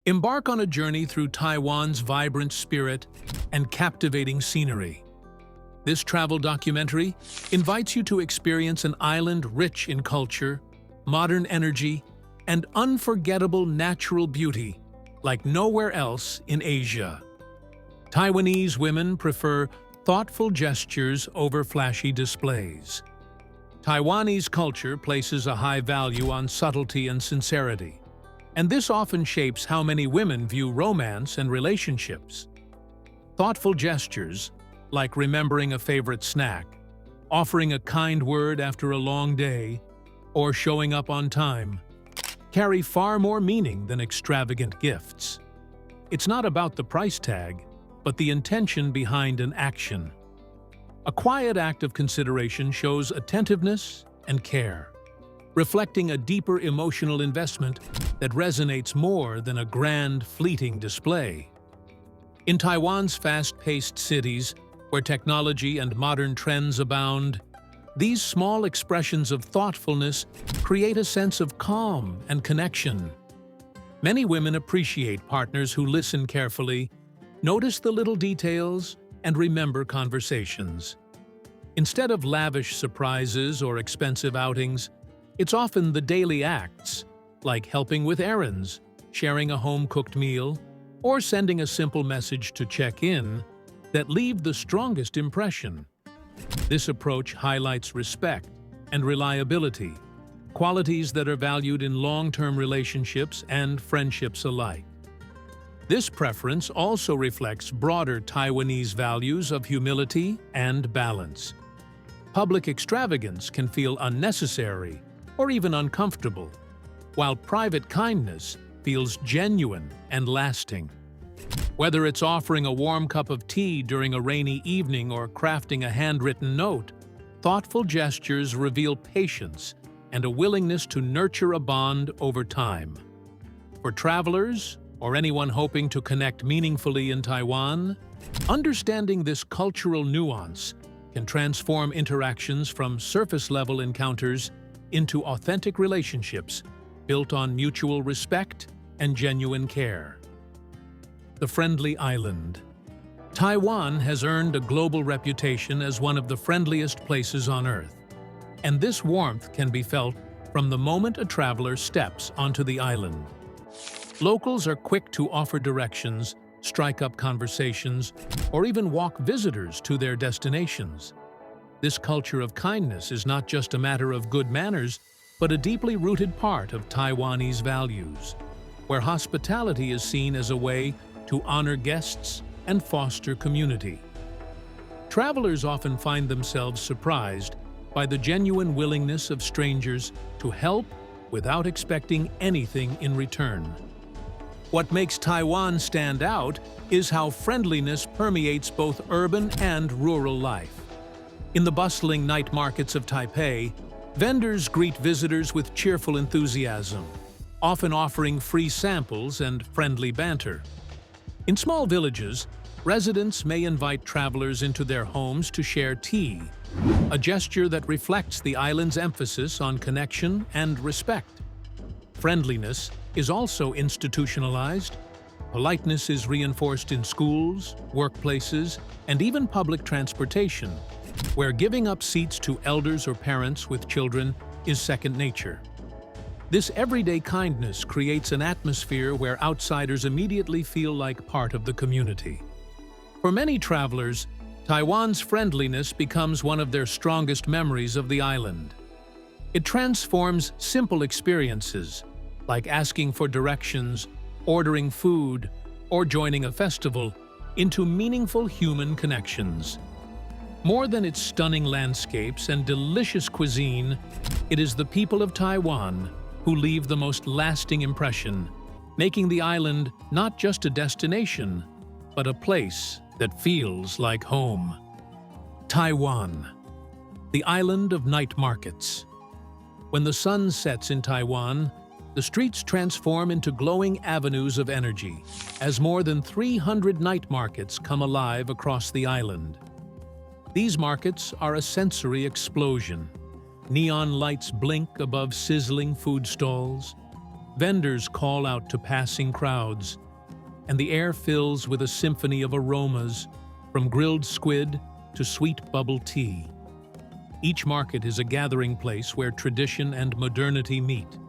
Embark on a journey through Taiwan's vibrant spirit and captivating scenery. This travel documentary invites you to experience an island rich in culture, modern energy, and unforgettable natural beauty like nowhere else in Asia. Taiwanese women prefer thoughtful gestures over flashy displays. Taiwanese culture places a high value on subtlety and sincerity, and this often shapes how many women view romance and relationships. Thoughtful gestures, like remembering a favorite snack, offering a kind word after a long day, or showing up on time, carry far more meaning than extravagant gifts. It's not about the price tag, but the intention behind an action. A quiet act of consideration shows attentiveness and care, reflecting a deeper emotional investment that resonates more than a grand, fleeting display. In Taiwan's fast-paced cities, where technology and modern trends abound, these small expressions of thoughtfulness create a sense of calm and connection. Many women appreciate partners who listen carefully, notice the little details, and remember conversations. Instead of lavish surprises or expensive outings, it's often the daily acts, like helping with errands, sharing a home-cooked meal, or sending a simple message to check in, that leave the strongest impression. This approach highlights respect and reliability, qualities that are valued in long-term relationships and friendships alike. This preference also reflects broader Taiwanese values of humility and balance. Public extravagance can feel unnecessary or even uncomfortable, while private kindness feels genuine and lasting. Whether it's offering a warm cup of tea during a rainy evening or crafting a handwritten note, thoughtful gestures reveal patience and a willingness to nurture a bond over time. For travelers, or anyone hoping to connect meaningfully in Taiwan, understanding this cultural nuance can transform interactions from surface-level encounters into authentic relationships built on mutual respect and genuine care. The friendly island. Taiwan has earned a global reputation as one of the friendliest places on Earth, and this warmth can be felt from the moment a traveler steps onto the island. Locals are quick to offer directions, strike up conversations, or even walk visitors to their destinations. This culture of kindness is not just a matter of good manners, but a deeply rooted part of Taiwanese values, where hospitality is seen as a way to honor guests and foster community. Travelers often find themselves surprised by the genuine willingness of strangers to help without expecting anything in return. What makes Taiwan stand out is how friendliness permeates both urban and rural life. In the bustling night markets of Taipei, vendors greet visitors with cheerful enthusiasm, often offering free samples and friendly banter. In small villages, residents may invite travelers into their homes to share tea, a gesture that reflects the island's emphasis on connection and respect. Friendliness is also institutionalized. Politeness is reinforced in schools, workplaces, and even public transportation, where giving up seats to elders or parents with children is second nature. This everyday kindness creates an atmosphere where outsiders immediately feel like part of the community. For many travelers, Taiwan's friendliness becomes one of their strongest memories of the island. It transforms simple experiences, like asking for directions, ordering food, or joining a festival, into meaningful human connections. More than its stunning landscapes and delicious cuisine, it is the people of Taiwan who leave the most lasting impression, making the island not just a destination, but a place that feels like home. Taiwan, the island of night markets. When the sun sets in Taiwan, the streets transform into glowing avenues of energy, as more than 300 night markets come alive across the island. These markets are a sensory explosion. Neon lights blink above sizzling food stalls. Vendors call out to passing crowds, and the air fills with a symphony of aromas, from grilled squid to sweet bubble tea. Each market is a gathering place where tradition and modernity meet,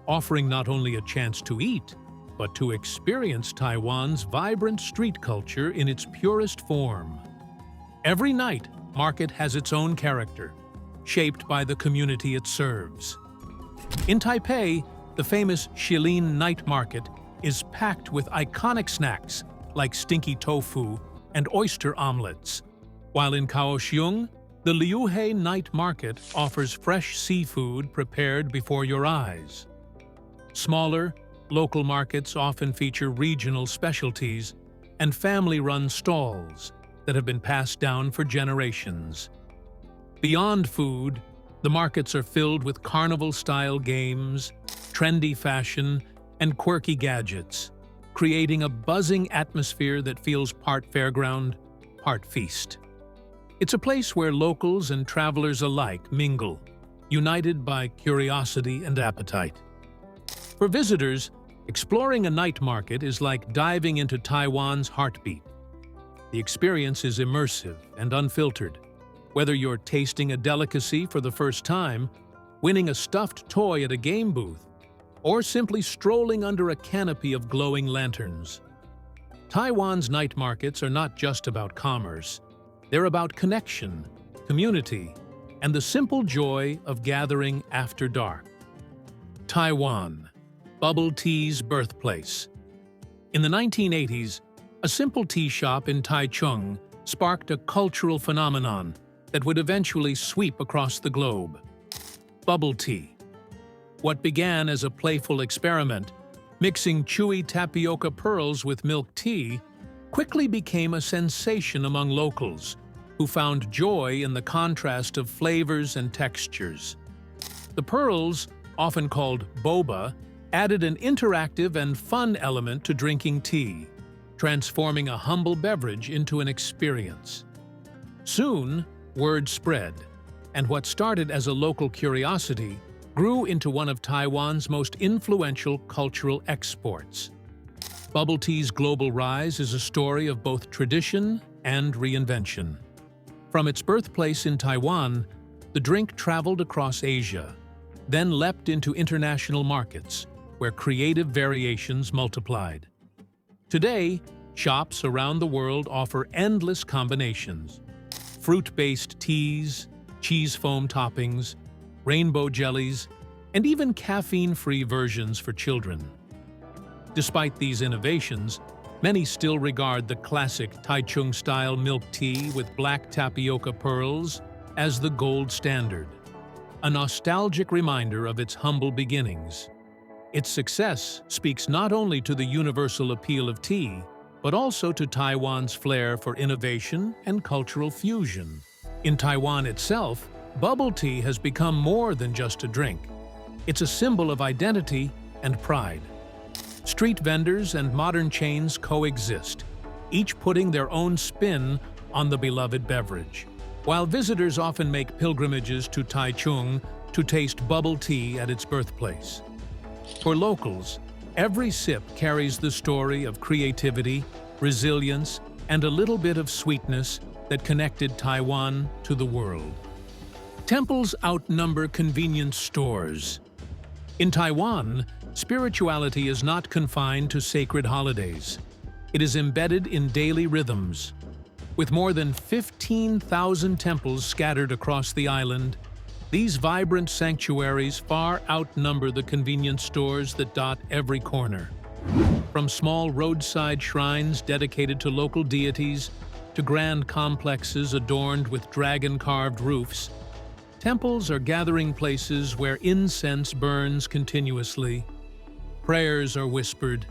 offering not only a chance to eat, but to experience Taiwan's vibrant street culture in its purest form. Every night market has its own character, shaped by the community it serves. In Taipei, the famous Shilin Night Market is packed with iconic snacks like stinky tofu and oyster omelets, while in Kaohsiung, the Liuhe Night Market offers fresh seafood prepared before your eyes. Smaller, local markets often feature regional specialties and family-run stalls that have been passed down for generations. Beyond food, the markets are filled with carnival-style games, trendy fashion, and quirky gadgets, creating a buzzing atmosphere that feels part fairground, part feast. It's a place where locals and travelers alike mingle, united by curiosity and appetite. For visitors, exploring a night market is like diving into Taiwan's heartbeat. The experience is immersive and unfiltered. Whether you're tasting a delicacy for the first time, winning a stuffed toy at a game booth, or simply strolling under a canopy of glowing lanterns. Taiwan's night markets are not just about commerce. They're about connection, community, and the simple joy of gathering after dark. Taiwan, bubble tea's birthplace. In the 1980s, a simple tea shop in Taichung sparked a cultural phenomenon that would eventually sweep across the globe. Bubble tea. What began as a playful experiment, mixing chewy tapioca pearls with milk tea, quickly became a sensation among locals who found joy in the contrast of flavors and textures. The pearls, often called boba, added an interactive and fun element to drinking tea, transforming a humble beverage into an experience. Soon, word spread, and what started as a local curiosity grew into one of Taiwan's most influential cultural exports. Bubble tea's global rise is a story of both tradition and reinvention. From its birthplace in Taiwan, the drink traveled across Asia, then leapt into international markets, where creative variations multiplied. Today, shops around the world offer endless combinations: fruit-based teas, cheese foam toppings, rainbow jellies, and even caffeine-free versions for children. Despite these innovations, many still regard the classic Taichung-style milk tea with black tapioca pearls as the gold standard, a nostalgic reminder of its humble beginnings. Its success speaks not only to the universal appeal of tea, but also to Taiwan's flair for innovation and cultural fusion. In Taiwan itself, bubble tea has become more than just a drink. It's a symbol of identity and pride. Street vendors and modern chains coexist, each putting their own spin on the beloved beverage. While visitors often make pilgrimages to Taichung to taste bubble tea at its birthplace. For locals, every sip carries the story of creativity, resilience, and a little bit of sweetness that connected Taiwan to the world. Temples outnumber convenience stores. In Taiwan, spirituality is not confined to sacred holidays. It is embedded in daily rhythms. With more than 15,000 temples scattered across the island, these vibrant sanctuaries far outnumber the convenience stores that dot every corner. From small roadside shrines dedicated to local deities to grand complexes adorned with dragon-carved roofs, temples are gathering places where incense burns continuously, prayers are whispered,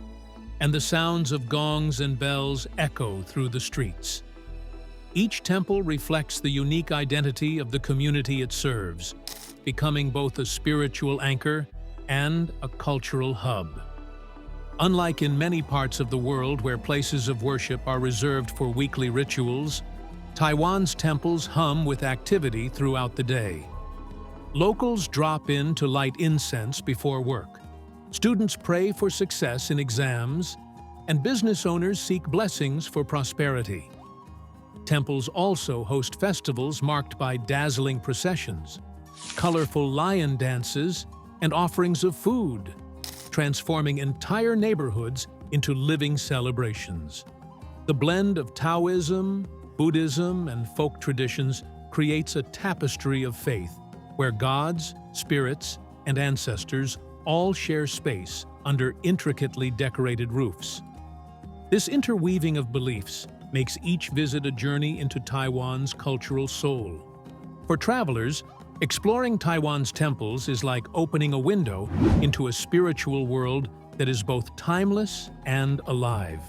and the sounds of gongs and bells echo through the streets. Each temple reflects the unique identity of the community it serves, becoming both a spiritual anchor and a cultural hub. Unlike in many parts of the world where places of worship are reserved for weekly rituals, Taiwan's temples hum with activity throughout the day. Locals drop in to light incense before work, Students pray for success in exams, and business owners seek blessings for prosperity. Temples also host festivals marked by dazzling processions, colorful lion dances, and offerings of food, transforming entire neighborhoods into living celebrations. The blend of Taoism, Buddhism, and folk traditions creates a tapestry of faith where gods, spirits, and ancestors all share space under intricately decorated roofs. This interweaving of beliefs makes each visit a journey into Taiwan's cultural soul. For travelers, exploring Taiwan's temples is like opening a window into a spiritual world that is both timeless and alive.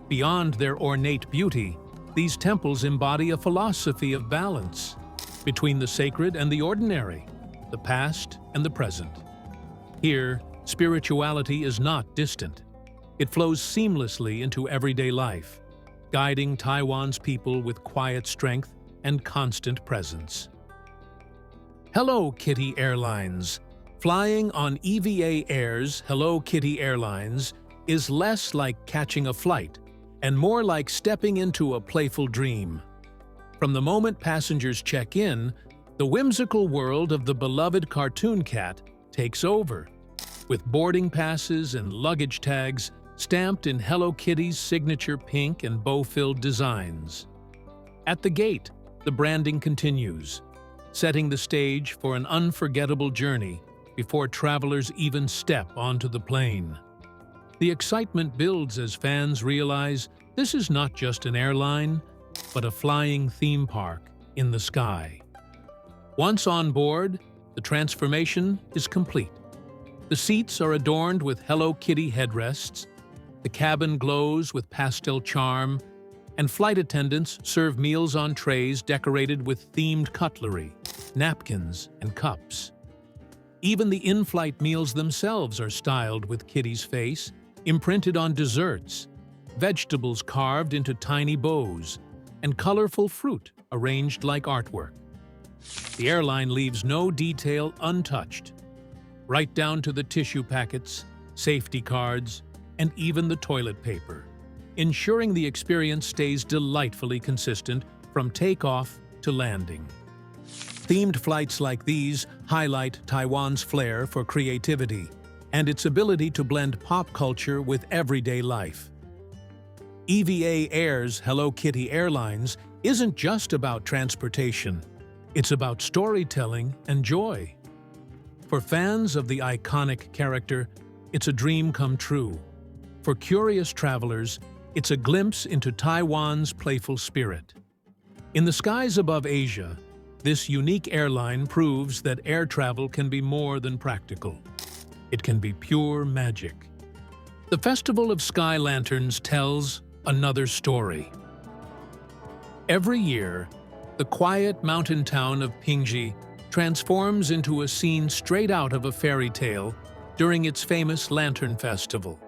Beyond their ornate beauty, these temples embody a philosophy of balance between the sacred and the ordinary, the past and the present. Here, spirituality is not distant. It flows seamlessly into everyday life, guiding Taiwan's people with quiet strength and constant presence. Hello Kitty Airlines. Flying on EVA Air's Hello Kitty Airlines is less like catching a flight and more like stepping into a playful dream. From the moment passengers check in, the whimsical world of the beloved cartoon cat takes over, with boarding passes and luggage tags stamped in Hello Kitty's signature pink and bow-filled designs. At the gate, the branding continues, setting the stage for an unforgettable journey before travelers even step onto the plane. The excitement builds as fans realize this is not just an airline, but a flying theme park in the sky. Once on board, the transformation is complete. The seats are adorned with Hello Kitty headrests, the cabin glows with pastel charm, and flight attendants serve meals on trays decorated with themed cutlery, napkins, and cups. Even the in-flight meals themselves are styled with Kitty's face, imprinted on desserts, vegetables carved into tiny bows, and colorful fruit arranged like artwork. The airline leaves no detail untouched, right down to the tissue packets, safety cards, and even the toilet paper, ensuring the experience stays delightfully consistent from takeoff to landing. Themed flights like these highlight Taiwan's flair for creativity and its ability to blend pop culture with everyday life. EVA Air's Hello Kitty Airlines isn't just about transportation, it's about storytelling and joy. For fans of the iconic character, it's a dream come true. For curious travelers, it's a glimpse into Taiwan's playful spirit. In the skies above Asia, this unique airline proves that air travel can be more than practical. It can be pure magic. The Festival of Sky Lanterns tells another story. Every year, the quiet mountain town of Pingji transforms into a scene straight out of a fairy tale during its famous Lantern Festival.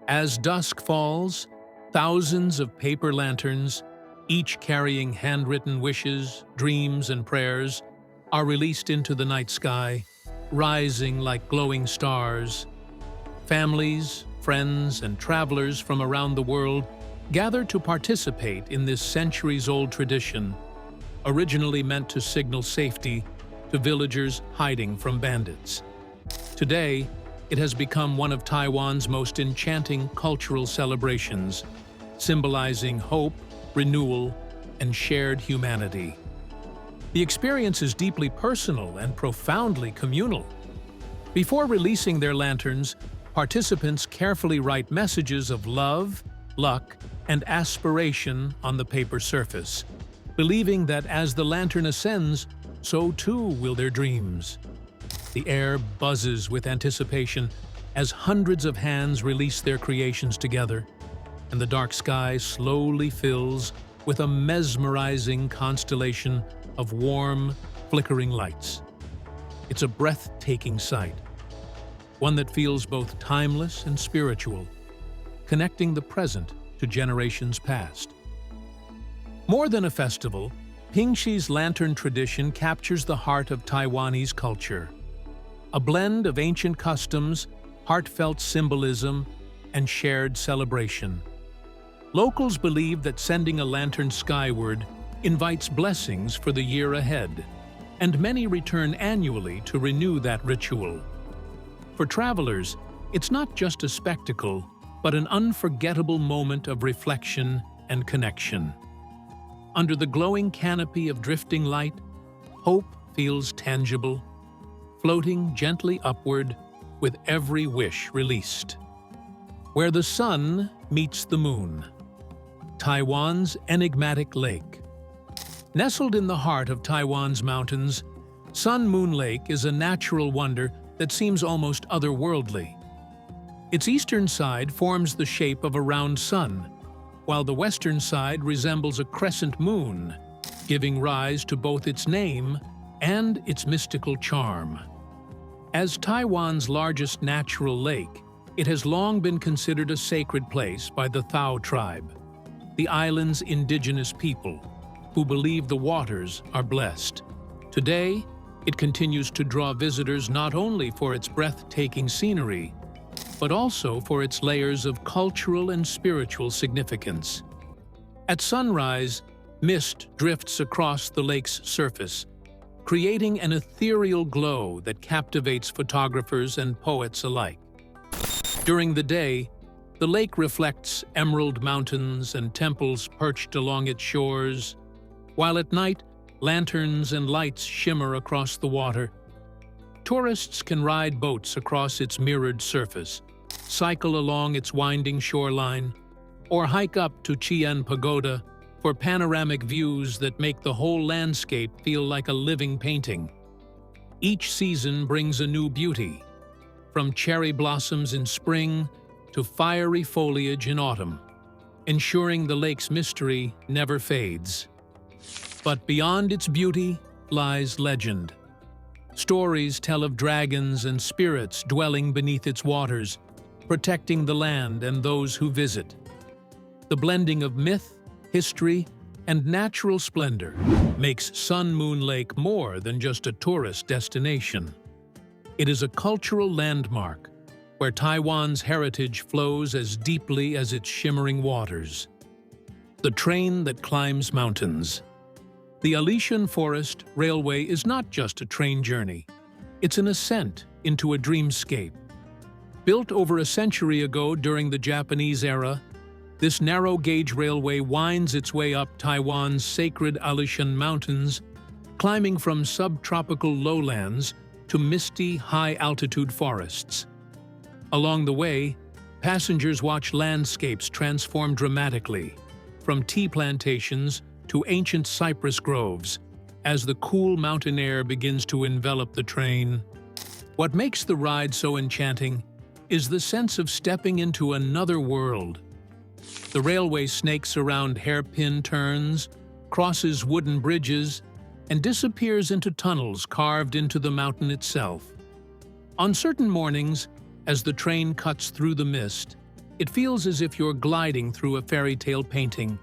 As dusk falls, thousands of paper lanterns, each carrying handwritten wishes, dreams, and prayers, are released into the night sky, rising like glowing stars. Families, friends, and travelers from around the world gather to participate in this centuries-old tradition, originally meant to signal safety to villagers hiding from bandits. Today, it has become one of Taiwan's most enchanting cultural celebrations, symbolizing hope, renewal, and shared humanity. The experience is deeply personal and profoundly communal. Before releasing their lanterns, participants carefully write messages of love, luck, and aspiration on the paper surface, believing that as the lantern ascends, so too will their dreams. The air buzzes with anticipation as hundreds of hands release their creations together, and the dark sky slowly fills with a mesmerizing constellation of warm, flickering lights. It's a breathtaking sight, one that feels both timeless and spiritual, connecting the present to generations past. More than a festival, Pingxi's lantern tradition captures the heart of Taiwanese culture. A blend of ancient customs, heartfelt symbolism, and shared celebration. Locals believe that sending a lantern skyward invites blessings for the year ahead, and many return annually to renew that ritual. For travelers, it's not just a spectacle, but an unforgettable moment of reflection and connection. Under the glowing canopy of drifting light, hope feels tangible, floating gently upward with every wish released. Where the sun meets the moon. Taiwan's enigmatic lake. Nestled in the heart of Taiwan's mountains, Sun Moon Lake is a natural wonder that seems almost otherworldly. Its eastern side forms the shape of a round sun, while the western side resembles a crescent moon, giving rise to both its name and its mystical charm. As Taiwan's largest natural lake, it has long been considered a sacred place by the Thao tribe, the island's indigenous people, who believe the waters are blessed. Today, it continues to draw visitors not only for its breathtaking scenery, but also for its layers of cultural and spiritual significance. At sunrise, mist drifts across the lake's surface, creating an ethereal glow that captivates photographers and poets alike. During the day, the lake reflects emerald mountains and temples perched along its shores, while at night, lanterns and lights shimmer across the water. Tourists can ride boats across its mirrored surface, cycle along its winding shoreline, or hike up to Chian Pagoda for panoramic views that make the whole landscape feel like a living painting. Each season brings a new beauty, from cherry blossoms in spring to fiery foliage in autumn, ensuring the lake's mystery never fades. But beyond its beauty lies legend. Stories tell of dragons and spirits dwelling beneath its waters, protecting the land and those who visit. The blending of myth, history, and natural splendor makes Sun Moon Lake more than just a tourist destination. It is a cultural landmark where Taiwan's heritage flows as deeply as its shimmering waters. The train that climbs mountains. The Alishan Forest Railway is not just a train journey. It's an ascent into a dreamscape. Built over a century ago during the Japanese era, this narrow-gauge railway winds its way up Taiwan's sacred Alishan Mountains, climbing from subtropical lowlands to misty, high-altitude forests. Along the way, passengers watch landscapes transform dramatically, from tea plantations to ancient cypress groves, as the cool mountain air begins to envelop the train. What makes the ride so enchanting is the sense of stepping into another world. The railway snakes around hairpin turns, crosses wooden bridges, and disappears into tunnels carved into the mountain itself. On certain mornings, as the train cuts through the mist, it feels as if you're gliding through a fairy tale painting,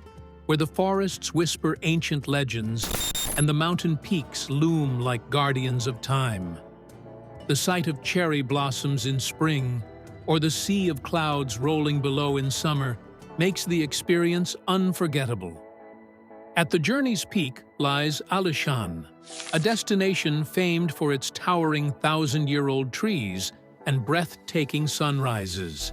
where the forests whisper ancient legends and the mountain peaks loom like guardians of time. The sight of cherry blossoms in spring, or the sea of clouds rolling below in summer, makes the experience unforgettable. At the journey's peak lies Alishan, a destination famed for its towering thousand-year-old trees and breathtaking sunrises.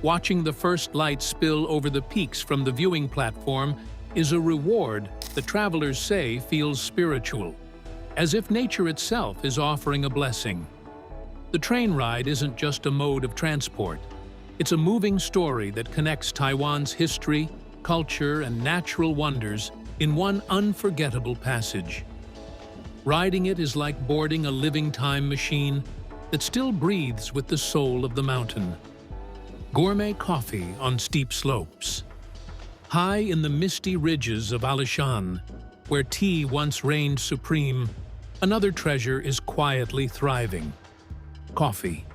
Watching the first light spill over the peaks from the viewing platform is a reward that travelers say feels spiritual, as if nature itself is offering a blessing. The train ride isn't just a mode of transport. It's a moving story that connects Taiwan's history, culture, and natural wonders in one unforgettable passage. Riding it is like boarding a living time machine that still breathes with the soul of the mountain. Gourmet coffee on steep slopes. High in the misty ridges of Alishan, where tea once reigned supreme, another treasure is quietly thriving. Coffee.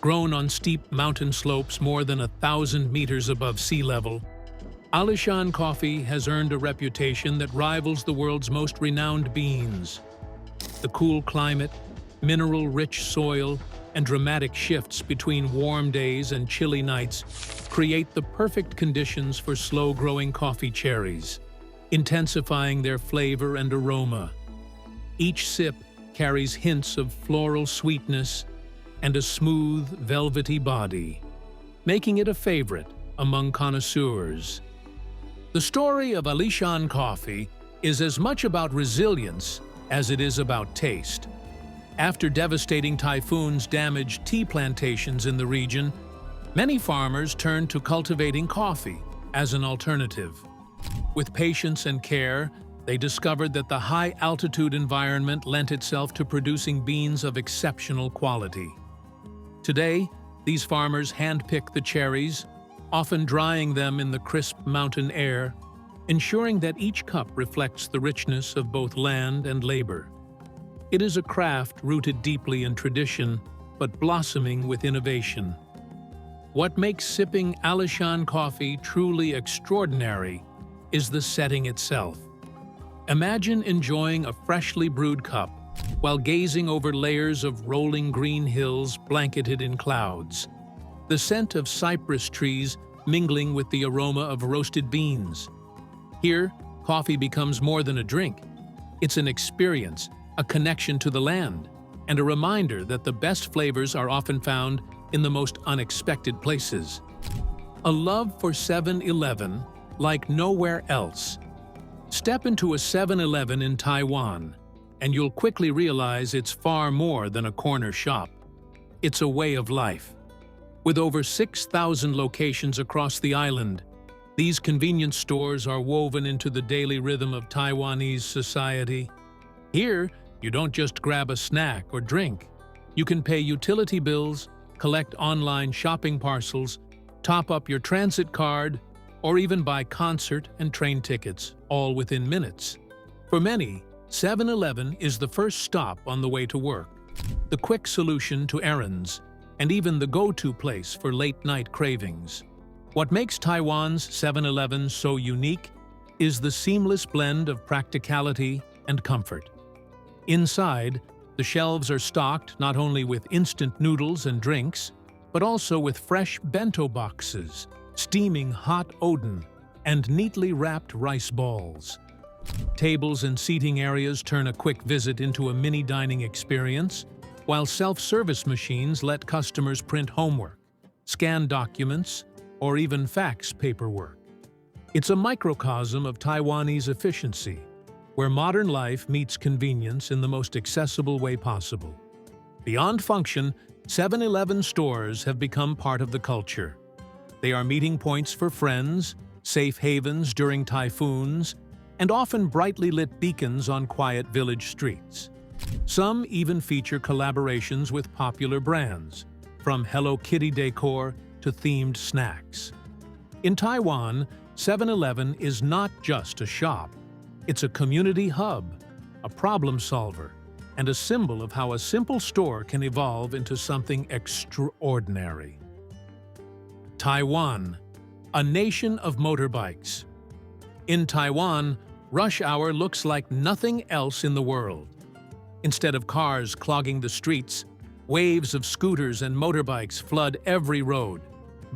Grown on steep mountain slopes more than 1,000 meters above sea level, Alishan coffee has earned a reputation that rivals the world's most renowned beans. The cool climate, mineral-rich soil, and dramatic shifts between warm days and chilly nights create the perfect conditions for slow-growing coffee cherries, intensifying their flavor and aroma. Each sip carries hints of floral sweetness and a smooth, velvety body, making it a favorite among connoisseurs. The story of Alishan coffee is as much about resilience as it is about taste. After devastating typhoons damaged tea plantations in the region, many farmers turned to cultivating coffee as an alternative. With patience and care, they discovered that the high-altitude environment lent itself to producing beans of exceptional quality. Today, these farmers hand-pick the cherries, often drying them in the crisp mountain air, ensuring that each cup reflects the richness of both land and labor. It is a craft rooted deeply in tradition, but blossoming with innovation. What makes sipping Alishan coffee truly extraordinary is the setting itself. Imagine enjoying a freshly brewed cup while gazing over layers of rolling green hills blanketed in clouds. The scent of cypress trees mingling with the aroma of roasted beans. Here, coffee becomes more than a drink. It's an experience, a connection to the land, and a reminder that the best flavors are often found in the most unexpected places. A love for 7-Eleven like nowhere else. Step into a 7-Eleven in Taiwan, and you'll quickly realize it's far more than a corner shop. It's a way of life. With over 6,000 locations across the island, these convenience stores are woven into the daily rhythm of Taiwanese society. Here, you don't just grab a snack or drink. You can pay utility bills, collect online shopping parcels, top up your transit card, or even buy concert and train tickets, all within minutes. For many, 7-Eleven is the first stop on the way to work, the quick solution to errands, and even the go-to place for late-night cravings. What makes Taiwan's 7-Eleven so unique is the seamless blend of practicality and comfort. Inside, the shelves are stocked not only with instant noodles and drinks, but also with fresh bento boxes, steaming hot oden, and neatly wrapped rice balls. Tables and seating areas turn a quick visit into a mini dining experience, while self-service machines let customers print homework, scan documents, or even fax paperwork. It's a microcosm of Taiwanese efficiency, where modern life meets convenience in the most accessible way possible. Beyond function, 7-Eleven stores have become part of the culture. They are meeting points for friends, safe havens during typhoons, and often brightly lit beacons on quiet village streets. Some even feature collaborations with popular brands, from Hello Kitty decor to themed snacks. In Taiwan, 7-Eleven is not just a shop. It's a community hub, a problem solver, and a symbol of how a simple store can evolve into something extraordinary. Taiwan, a nation of motorbikes. In Taiwan, rush hour looks like nothing else in the world. Instead of cars clogging the streets, waves of scooters and motorbikes flood every road,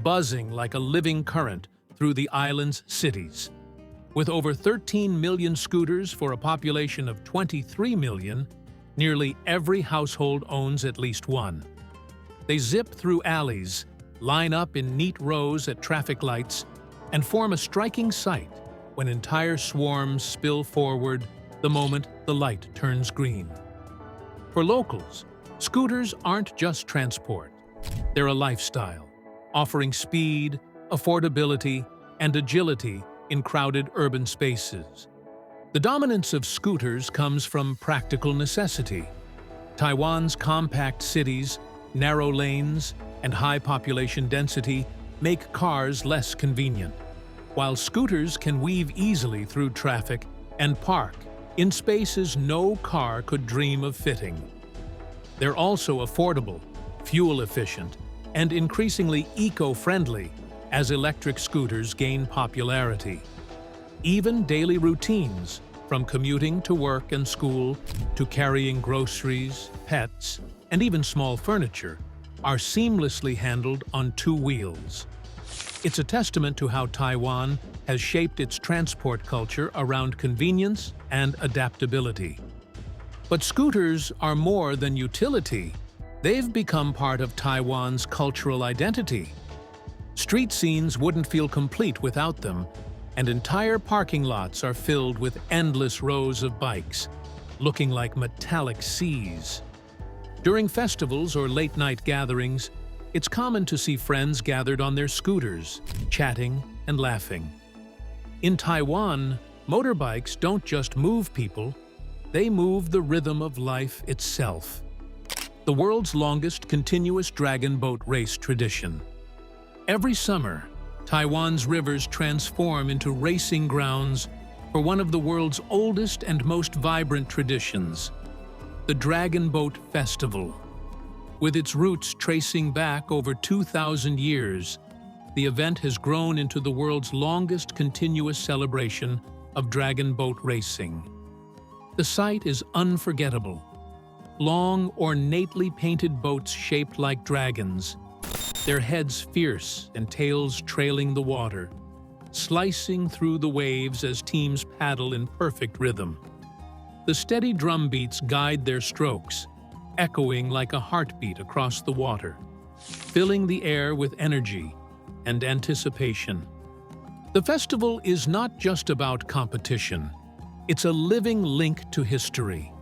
buzzing like a living current through the island's cities. With over 13 million scooters for a population of 23 million, nearly every household owns at least one. They zip through alleys, line up in neat rows at traffic lights, and form a striking sight when entire swarms spill forward the moment the light turns green. For locals, scooters aren't just transport. They're a lifestyle, offering speed, affordability, and agility in crowded urban spaces. The dominance of scooters comes from practical necessity. Taiwan's compact cities, narrow lanes, and high population density make cars less convenient, while scooters can weave easily through traffic and park in spaces no car could dream of fitting. They're also affordable, fuel-efficient, and increasingly eco-friendly as electric scooters gain popularity. Even daily routines, from commuting to work and school to carrying groceries, pets, and even small furniture, are seamlessly handled on two wheels. It's a testament to how Taiwan has shaped its transport culture around convenience and adaptability. But scooters are more than utility. They've become part of Taiwan's cultural identity. Street scenes wouldn't feel complete without them, and entire parking lots are filled with endless rows of bikes, looking like metallic seas. During festivals or late-night gatherings, it's common to see friends gathered on their scooters, chatting and laughing. In Taiwan, motorbikes don't just move people, they move the rhythm of life itself. The world's longest continuous dragon boat race tradition. Every summer, Taiwan's rivers transform into racing grounds for one of the world's oldest and most vibrant traditions, the Dragon Boat Festival. With its roots tracing back over 2,000 years, the event has grown into the world's longest continuous celebration of dragon boat racing. The sight is unforgettable. Long, ornately painted boats shaped like dragons, their heads fierce and tails trailing the water, slicing through the waves as teams paddle in perfect rhythm. The steady drum beats guide their strokes, echoing like a heartbeat across the water, filling the air with energy and anticipation. The festival is not just about competition. It's a living link to history.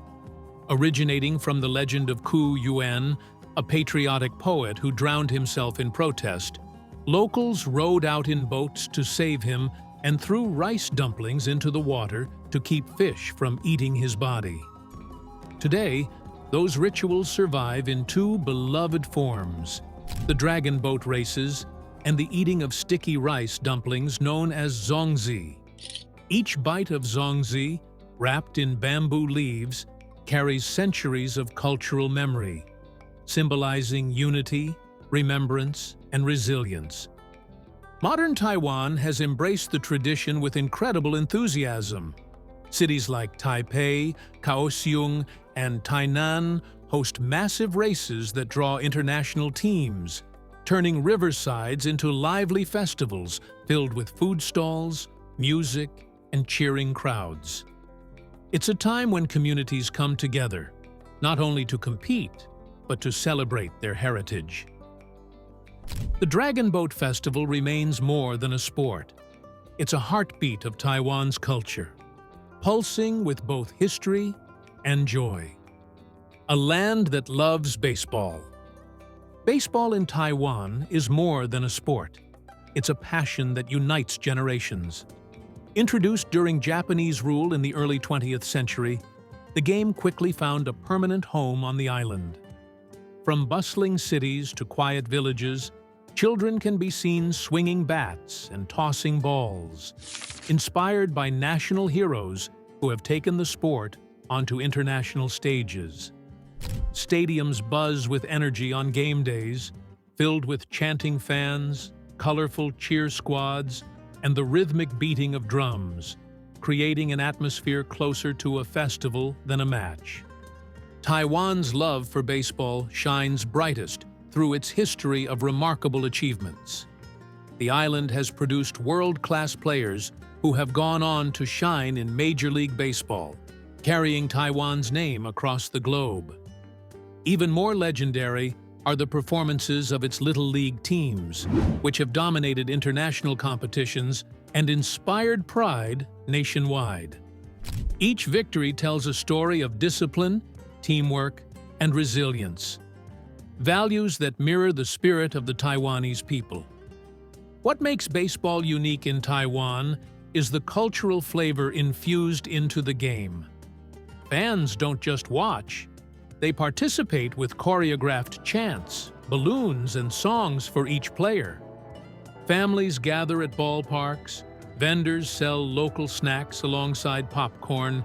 Originating from the legend of Ku Yuan, a patriotic poet who drowned himself in protest, locals rowed out in boats to save him and threw rice dumplings into the water to keep fish from eating his body. Today, those rituals survive in two beloved forms, the dragon boat races and the eating of sticky rice dumplings known as zongzi. Each bite of zongzi, wrapped in bamboo leaves, carries centuries of cultural memory, symbolizing unity, remembrance, and resilience. Modern Taiwan has embraced the tradition with incredible enthusiasm. Cities like Taipei, Kaohsiung, and Tainan host massive races that draw international teams, turning riversides into lively festivals filled with food stalls, music, and cheering crowds. It's a time when communities come together, not only to compete, but to celebrate their heritage. The Dragon Boat Festival remains more than a sport. It's a heartbeat of Taiwan's culture, pulsing with both history and joy. A land that loves baseball. Baseball in Taiwan is more than a sport. It's a passion that unites generations. Introduced during Japanese rule in the early 20th century, the game quickly found a permanent home on the island. From bustling cities to quiet villages, children can be seen swinging bats and tossing balls, inspired by national heroes who have taken the sport onto international stages. Stadiums buzz with energy on game days, filled with chanting fans, colorful cheer squads, and the rhythmic beating of drums, creating an atmosphere closer to a festival than a match. Taiwan's love for baseball shines brightest through its history of remarkable achievements. The island has produced world-class players who have gone on to shine in Major League Baseball, carrying Taiwan's name across the globe. Even more legendary are the performances of its Little League teams, which have dominated international competitions and inspired pride nationwide. Each victory tells a story of discipline, teamwork, and resilience, values that mirror the spirit of the Taiwanese people. What makes baseball unique in Taiwan is the cultural flavor infused into the game. Fans don't just watch, they participate with choreographed chants, balloons, and songs for each player. Families gather at ballparks, vendors sell local snacks alongside popcorn,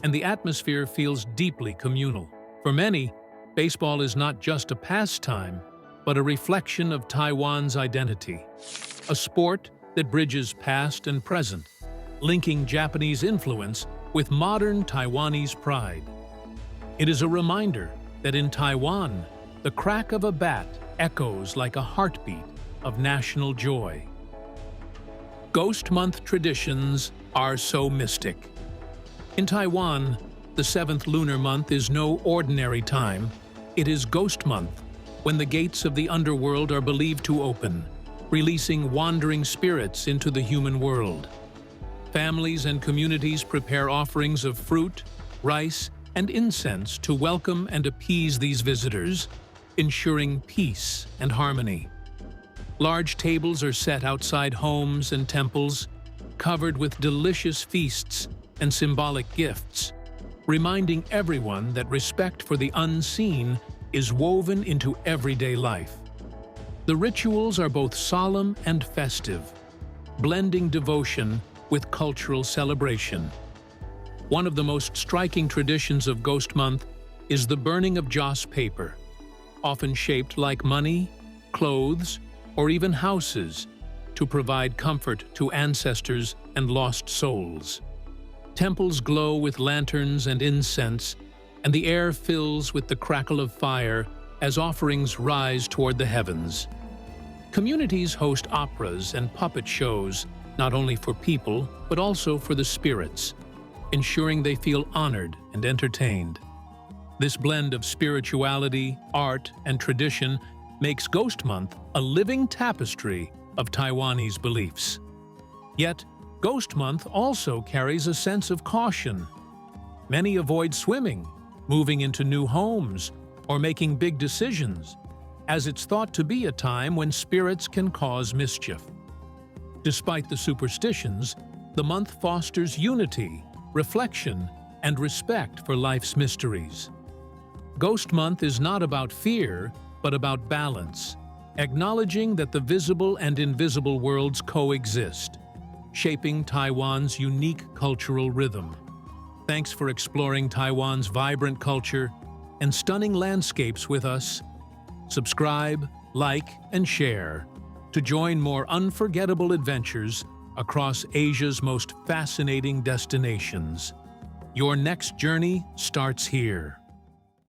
and the atmosphere feels deeply communal. For many, baseball is not just a pastime, but a reflection of Taiwan's identity. A sport that bridges past and present, linking Japanese influence with modern Taiwanese pride. It is a reminder that in Taiwan, the crack of a bat echoes like a heartbeat of national joy. Ghost Month traditions are so mystic. In Taiwan, the 7th lunar month is no ordinary time. It is Ghost Month, when the gates of the underworld are believed to open, releasing wandering spirits into the human world. Families and communities prepare offerings of fruit, rice, and incense to welcome and appease these visitors, ensuring peace and harmony. Large tables are set outside homes and temples, covered with delicious feasts and symbolic gifts, reminding everyone that respect for the unseen is woven into everyday life. The rituals are both solemn and festive, blending devotion with cultural celebration. One of the most striking traditions of Ghost Month is the burning of joss paper, often shaped like money, clothes, or even houses, to provide comfort to ancestors and lost souls. Temples glow with lanterns and incense, and the air fills with the crackle of fire as offerings rise toward the heavens. Communities host operas and puppet shows, not only for people, but also for the spirits, ensuring they feel honored and entertained. This blend of spirituality, art, and tradition makes Ghost Month a living tapestry of Taiwanese beliefs. Yet, Ghost Month also carries a sense of caution. Many avoid swimming, moving into new homes, or making big decisions, as it's thought to be a time when spirits can cause mischief. Despite the superstitions, the month fosters unity, reflection, and respect for life's mysteries. Ghost Month is not about fear, but about balance, acknowledging that the visible and invisible worlds coexist, shaping Taiwan's unique cultural rhythm. Thanks for exploring Taiwan's vibrant culture and stunning landscapes with us. Subscribe, like, and share to join more unforgettable adventures across Asia's most fascinating destinations. Your next journey starts here.